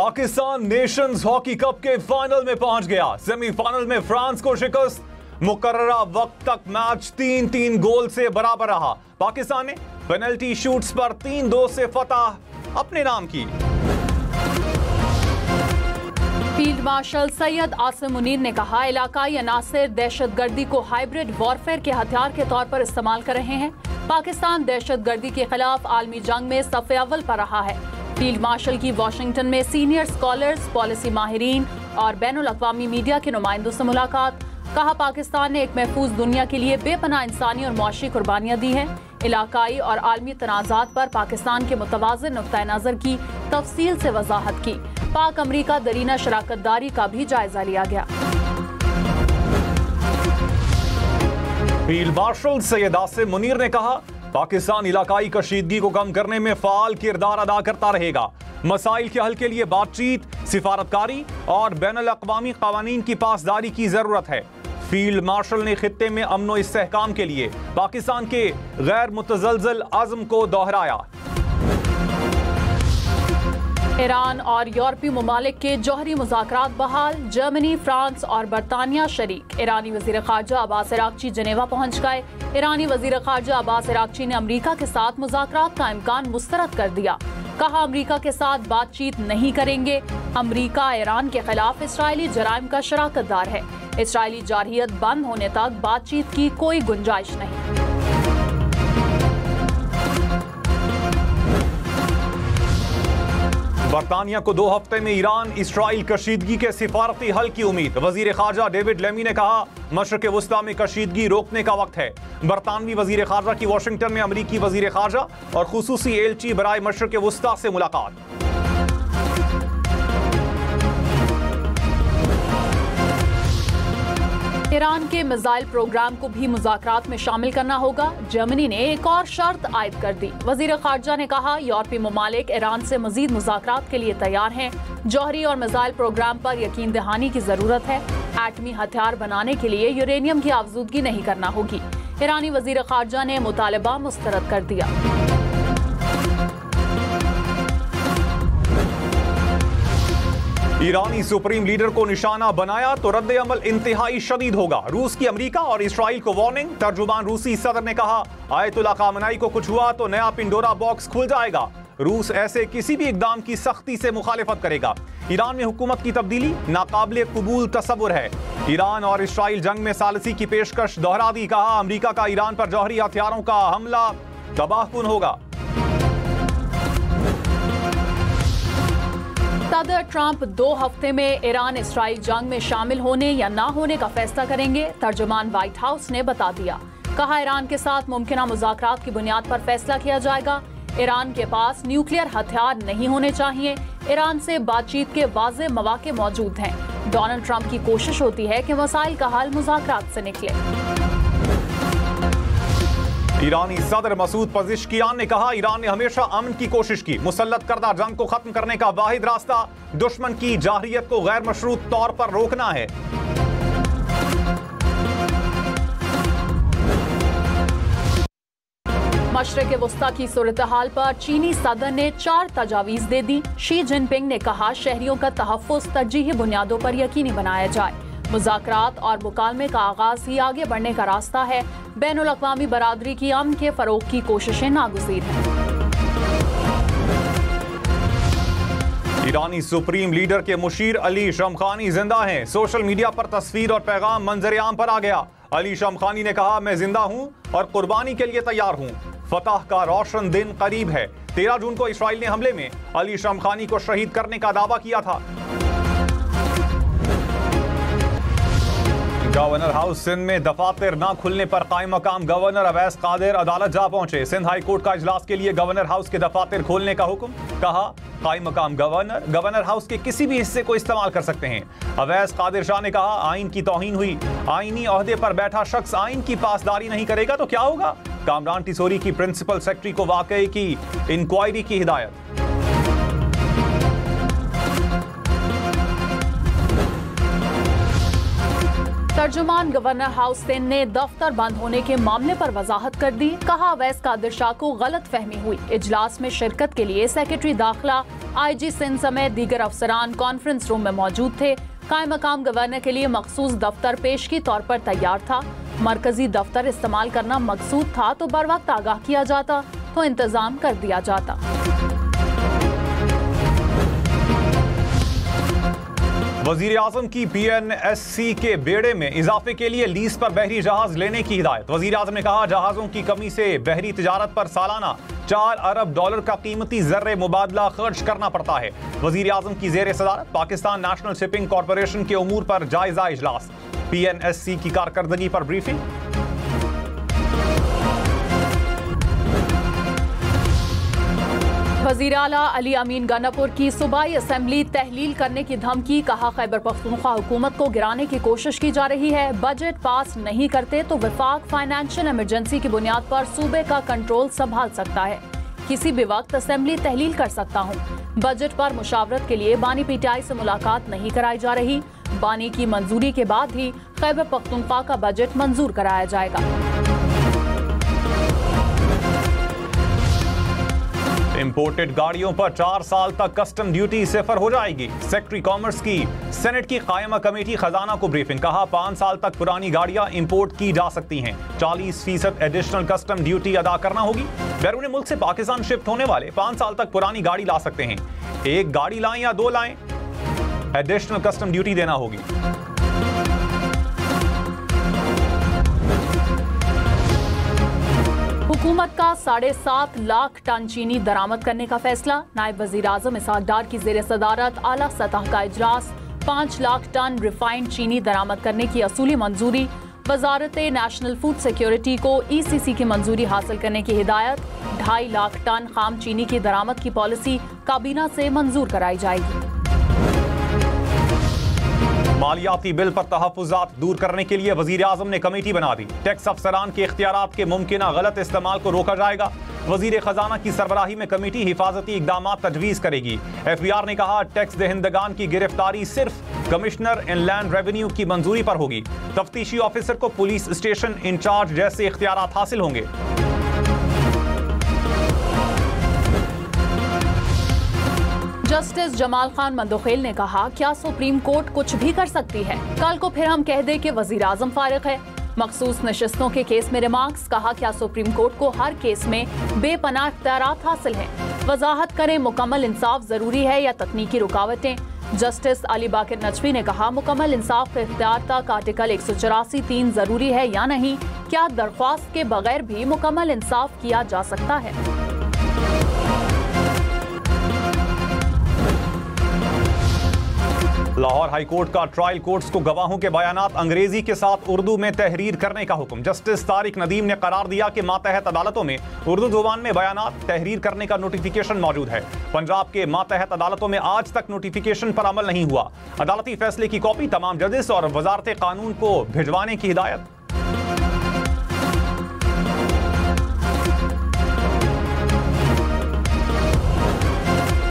Pakistan Nations hockey cup के final में पहुंच गया। सेमीफाइनल में फ्रांस को शिकस्त। मुकर्ररा वक्त तक मैच 3-3 गोल से बराबर रहा। पाकिस्तान ने पेनल्टी शूट्स पर 3-2 से फतह अपने नाम की। फील्ड मार्शल सैयद आसिम मुनीर ने कहा, इलाकाई अनासर दहशतगर्दी को हाइब्रिड वॉरफेयर के हथियार के तौर पर इस्तेमाल कर रहे हैं। पाकिस्तान दहशतगर्दी के खिलाफ आलमी जंग में सफ़े अव्वल पर रहा है। फील्ड मार्शल की वाशिंगटन में सीनियर स्कॉलर्स, पॉलिसी माहिरीन और बैनुल अक़वामी मीडिया के नुमाइंदों से मुलाकात। कहा, पाकिस्तान ने एक महफूज दुनिया के लिए बेपनाह इंसानी और मुआशी कुर्बानियाँ दी हैं। इलाकाई और आलमी तनाज़ात पर पाकिस्तान के मुतवाज़िन नुक्ता नज़र की तफसील से वजाहत की। पाक अमरीका दरीना शराकतदारी का भी जायजा लिया गया। फील्ड मार्शल सैयद आसिम मुनीर ने कहा, पाकिस्तान इलाकाई कशीदगी को कम करने में फाल किरदार अदा करता रहेगा। मसाइल के हल के लिए बातचीत, सिफारतकारी और बैनुल अक़वामी क़वानीन की पासदारी की जरूरत है। फील्ड मार्शल ने खित्ते में अमन व इस्तेहकाम के लिए पाकिस्तान के गैर मुतज़लज़ल अज़्म को दोहराया। ईरान और यूरोपीय ममालिक के जौहरी मुज़ाकरात बहाल। जर्मनी, फ्रांस और बरतानिया शरीक। ईरानी वज़ीर ख़ारजा अब्बास अराग़ची जनेवा पहुंच गए। ईरानी वज़ीर ख़ारजा अब्बास अराग़ची ने अमरीका के साथ मुज़ाकरात का इम्कान मुस्तरद कर दिया। कहा, अमरीका के साथ बातचीत नहीं करेंगे। अमरीका ईरान के खिलाफ इसराइली जराइम का शराकतदार है। इसराइली जारहियत बंद होने तक बातचीत की कोई गुंजाइश नहीं। बरतानिया को 2 हफ्ते में ईरान इसराइल कशीदगी के सिफारती हल की उम्मीद। वजीर खारजा डेविड लेमी ने कहा, मशरक़ वस्ता में कशीदगी रोकने का वक्त है। बरतानवी वजीर खारजा की वाशिंगटन में अमरीकी वजीर खारजा और खुसूसी एलची बराए मशरक़ वस्ता से मुलाकात। ईरान के मिसाइल प्रोग्राम को भी मुज़ाकरात में शामिल करना होगा। जर्मनी ने एक और शर्त आयद कर दी। वज़ीर ख़ारजा ने कहा, यूरोपीय ममालिक ईरान से मज़ीद मुज़ाकरात के लिए तैयार हैं। जौहरी और मिसाइल प्रोग्राम पर यकीन दहानी की ज़रूरत है। एटमी हथियार बनाने के लिए यूरेनियम की आफजूदगी नहीं करना होगी। ईरानी वज़ीर ख़ारजा ने मुतालबा मुस्तरद कर दिया। ईरानी सुप्रीम लीडर को निशाना बनाया तो रद्द अमल इंतहाई शदीद होगा। रूस की अमेरिका और इसराइल को वार्निंग। तर्जुमान रूसी सदर ने कहा, आयतुल्ला खामनाई को कुछ हुआ तो नया पिंडोरा बॉक्स खुल जाएगा। रूस ऐसे किसी भी इकदाम की सख्ती से मुखालिफत करेगा। ईरान में हुकूमत की तब्दीली नाकाबिले कबूल तसव्वुर है। ईरान और इसराइल जंग में सालसी की पेशकश दोहरा दी। कहा, अमेरिका का ईरान पर जौहरी हथियारों का हमला तबाहकुन होगा। सदर ट्रंप 2 हफ्ते में ईरान इसराइल जंग में शामिल होने या ना होने का फैसला करेंगे। तर्जुमान व्हाइट हाउस ने बता दिया। कहा, ईरान के साथ मुमकिना मुज़ाकरात की बुनियाद पर फैसला किया जाएगा। ईरान के पास न्यूक्लियर हथियार नहीं होने चाहिए। ईरान से बातचीत के वाज़े मौके मौजूद हैं। डोनाल्ड ट्रंप की कोशिश होती है कि मसाइल का हल मुज़ाकरात से निकले। ईरानी सदर मसूद पज़ेश्कियान ने कहा, ईरान ने हमेशा अमन की कोशिश की। मुसल्लत करदा जंग को खत्म करने का वाहिद रास्ता दुश्मन की जाहिरियत को गैर मशरूत तौर पर रोकना है। मशरक़ वस्ता की सूरत हाल पर चीनी सदर ने 4 तजावीज़ दे दी। शी जिनपिंग ने कहा, शहरियों का तहफ़्फ़ुज़ तरजीही बुनियादों पर यकीनी बनाया जाए। मुज़ाकरात और मुकालमे का आगाज़ ही आगे बढ़ने का रास्ता है। बैनुल अक़वामी बरादरी की अमन के फ़रोग़ की कोशिशें नागुज़ीर हैं। ईरानी सुप्रीम लीडर के मुशीर अली शमखानी जिंदा हैं। सोशल मीडिया पर तस्वीर और पैगाम मंजर आम पर आ गया। अली शमखानी ने कहा, मैं जिंदा हूं और कुर्बानी के लिए तैयार हूं। फतह का रोशन दिन करीब है। 13 जून को इसराइल ने हमले में अली शमखानी को शहीद करने का दावा किया था। गवर्नर हाउस सिंध में दफातर न खुलने पर कायम मकाम गवर्नर अवैस कादिर अदालत जा पहुंचे। सिंध हाई कोर्ट का इजलास के लिए गवर्नर हाउस के दफातर खोलने का हुक्म। कहा, कायम मकाम गवर्नर गवर्नर हाउस के किसी भी हिस्से को इस्तेमाल कर सकते हैं। अवैस कादिर शाह ने कहा, आइन की तौहीन हुई। आइनी ओहदे पर बैठा शख्स आइन की पासदारी नहीं करेगा तो क्या होगा। कामरान टिसोरी की प्रिंसिपल सेक्रेटरी को वाकई की इंक्वायरी की हिदायत। तर्जुमान गवर्नर हाउस सेन ने दफ्तर बंद होने के मामले पर वजाहत कर दी। कहा अवैस कादिर शाह को गलत फहमी हुई। इजलास में शिरकत के लिए सेक्रेटरी दाखिला, IG सिंध समेत दीगर अफसरान कॉन्फ्रेंस रूम में मौजूद थे। कायम मकाम गवर्नर के लिए मखसूस दफ्तर पेशगी तौर पर तैयार था। मरकजी दफ्तर इस्तेमाल करना मकसूद था तो बर वक्त आगाह किया जाता तो इंतजाम कर दिया जाता। वजीर आजम की PNSC के बेड़े में इजाफे के लिए लीज पर बहरी जहाज लेने की हिदायत। वजीर आजम ने कहा जहाजों की कमी से बहरी तिजारत पर सालाना $4 अरब का कीमती ज़र्रे मुबादला खर्च करना पड़ता है। वजीर आजम की ज़ेर सदारत पाकिस्तान नेशनल शिपिंग कॉरपोरेशन के उमूर पर जायजा इजलास। PNSC की कारकर्दगी पर ब्रीफिंग। वज़ीर आला अली अमीन गन्नापुर की सूबाई असेंबली तहलील करने की धमकी। कहा खैबर पख्तूनख्वा हुकूमत को गिराने की कोशिश की जा रही है। बजट पास नहीं करते तो वफाक फाइनेंशियल इमरजेंसी की बुनियाद पर सूबे का कंट्रोल संभाल सकता है। किसी भी वक्त असेंबली तहलील कर सकता हूँ। बजट पर मुशावरत के लिए बानी PTI से मुलाकात नहीं कराई जा रही। बानी की मंजूरी के बाद ही खैबर पख्तूनख्वा का बजट मंजूर कराया जाएगा। इंपोर्टेड गाड़ियों पर 4 साल तक कस्टम ड्यूटी सिफर हो जाएगी। सेक्रेटरी कॉमर्स की सेनेट की कायमा कमेटी खजाना को ब्रीफिंग। कहा 5 साल तक पुरानी गाड़ियां इंपोर्ट की जा सकती हैं। 40% एडिशनल कस्टम ड्यूटी अदा करना होगी। बैरून मुल्क से पाकिस्तान शिफ्ट होने वाले 5 साल तक पुरानी गाड़ी ला सकते हैं। एक गाड़ी लाएं या 2 लाएं, एडिशनल कस्टम ड्यूटी देना होगी। हुकूमत का 7.5 लाख टन चीनी दरामद करने का फैसला। नायब वजीर आजम इसहाक डार की जेर सदारत आला सतह का इजलास। 5 लाख टन रिफाइंड चीनी दरामद करने की असूली मंजूरी। वजारत नेशनल फूड सिक्योरिटी को ECC की मंजूरी हासिल करने की हिदायत। 2.5 लाख टन खाम चीनी की दरामद की पॉलिसी काबीना से मंजूर कराई जाएगी। मालियाती बिल पर तहफ़्फ़ुज़ात दूर करने के लिए वज़ीर आज़म ने कमेटी बना दी। टैक्स अफसरान के इख्तियारात के मुमकिना गलत इस्तेमाल को रोका जाएगा। वज़ीर ख़जाना की सरबराही में कमेटी हिफाजती इक़दामात तजवीज़ करेगी। FBR ने कहा टैक्स दहिंदगान की गिरफ्तारी सिर्फ कमिश्नर इनलैंड रेवेन्यू की मंजूरी पर होगी। तफ्तीशी ऑफिसर को पुलिस स्टेशन इंचार्ज जैसे इख्तियारात हासिल होंगे। जस्टिस जमाल खान मंदोखेल ने कहा क्या सुप्रीम कोर्ट कुछ भी कर सकती है? कल को फिर हम कह दें कि वजीर आजम फारिग है। मखसूस नशिस्तों के केस में रिमार्क्स। कहा क्या सुप्रीम कोर्ट को हर केस में बेपनाह इख्तियारात हासिल हैं? वजाहत करें मुकम्मल इंसाफ जरूरी है या तकनीकी रुकावटें? जस्टिस अली बाकर नजफी ने कहा मुकम्मल इंसाफ के इख्तियार तक आर्टिकल 184(3) जरूरी है या नहीं? क्या दरख्वास्त के बगैर भी मुकम्मल इंसाफ किया जा सकता है? लाहौर हाई कोर्ट का ट्रायल कोर्ट्स को गवाहों के बयानात अंग्रेजी के साथ उर्दू में तहरीर करने का हुक्म। जस्टिस तारिक नदीम ने करार दिया कि मातहत अदालतों में उर्दू जुबान में बयानात तहरीर करने का नोटिफिकेशन मौजूद है। पंजाब के मातहत अदालतों में आज तक नोटिफिकेशन पर अमल नहीं हुआ। अदालती फैसले की कॉपी तमाम जजेस और वजारत कानून को भिजवाने की हिदायत।